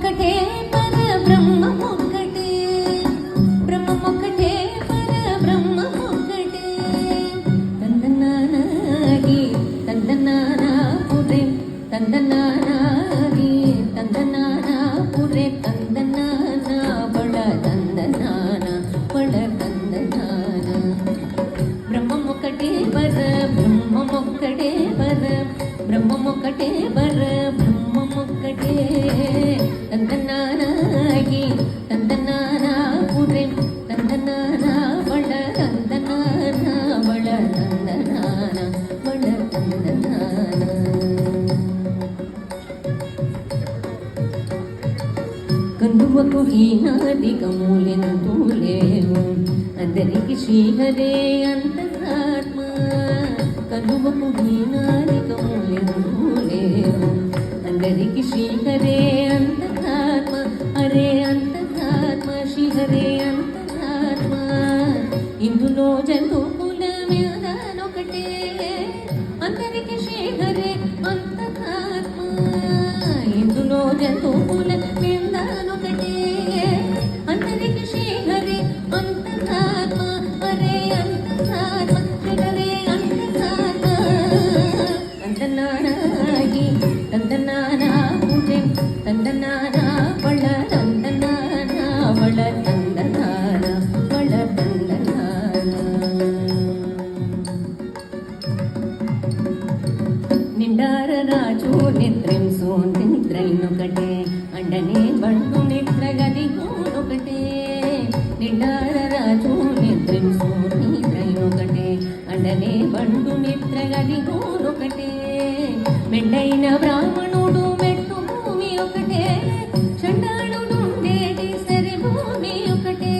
బ్రహ్మమొక్కటే పరబ్రహ్మమొక్కటే బ్రహ్మమొక్కటే పరబ్రహ్మమొక్కటే తందనానాగి తందనానా పురే తందనానాగి తందనానా పురే తందనానా బళ తందనానా బళ తందనానా బ్రహ్మమొక్కటే పరబ్రహ్మమొక్కటే పరబ్రహ్మమొక్కటే పరబ్రహ్మమొక్కటే తందనానాగి తందనానా పురే తందనానా బళ తందనానా బళ తందనానా బళ తందనానా కందువకు హీనాదికములెంతూ లేవు అందరికి శ్రీహరే అంతరాత్మ కందువకు హీనాదికములెంతూ లేవు అందరికి శ్రీహరే అంతరాత్మ హరే అంతరాత్మ శ్రీహరే అంతరాత్మ ఇందులో జంతువుల మీదనొకటే అందరికి శ్రీహరే అంతరాత్మ ఇందులో జంతువుల మీదనొకటే అందరికి శ్రీహరే అంతరాత్మ హరే అంతరాత్మ శ్రీహరే అంతరాత్మ తందనానాగి తందనానా పురే తందనానా బళ తందనానా బళ తందనానా బళ తందనానా నిండార రాజు నిద్రింసు నిద్రైనొకటే అండనే బండు నిద్రగదిగోనొకటే నిండార రాజు నిద్రింసు నిద్రైనొకటే అండనే బండు నిద్రగదిగోనొకటే మెండైన బ్రాహ్మణుడు మెట్టు భూమి ఒకటే చండాళుడుండేటి సరి భూమి ఒకటే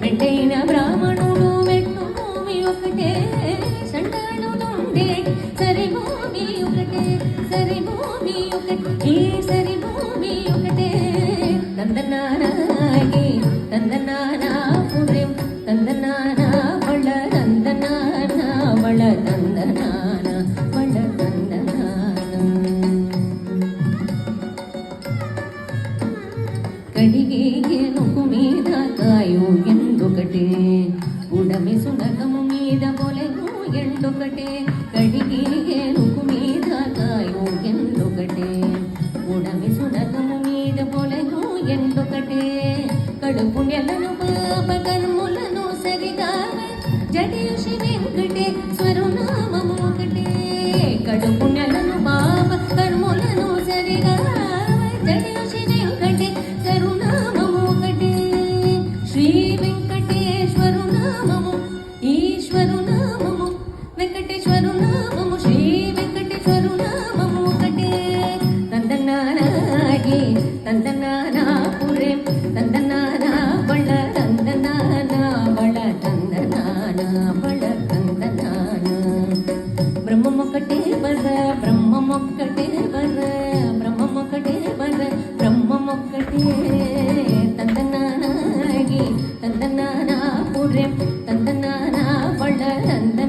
మెండైన బ్రాహ్మణుడు మెట్టు భూమి ఒకటే చండాళుడుండేటి సరి భూమి ఒకటే సరి భూమి ఒకటే ఈ సరి భూమి ఒకటే తందనానాగి తందనానా పురే తందనానా బళ తందనానా బళ తందనానా బళ తందనానా కడిగే ఏనుగు మీద కాయు ఎందొకటే ఉడమి సునకము మీద పొలెను ఎండొకటే కడిగే ఏనుగు మీద కాయు ఎందొకటే ఉడమి సునకము మీద పొలెను ఎండొకటే కడుపు నెలను పాప కర్ములను సరిగా జడియు శ్రీ వెంకటేశ్వరు నామము ఒకటే కడుపు నెలను పాప కర్ములను సరిగా జడియు శ్రీ వెంకటేశ్వరు నామము ఒకటే శ్రీ వెంకటేశ్వరు నామము ఈశ్వరు నామము వెంకటేశ్వరు నామము శ్రీ వెంకటేశ్వరు నామము ఒకటే తందనానాగి తందనానా పురే తందనానా బళ తందనానా బళ తందనానా బళ తందనానా బ్రహ్మమొక్కటే బ్రహ్మమొక్కటే బ్రహ్మమొక్కటే బ్రహ్మమొక్కటే తందనానాగి తందనానా పురే తందనానా బళ తందనానా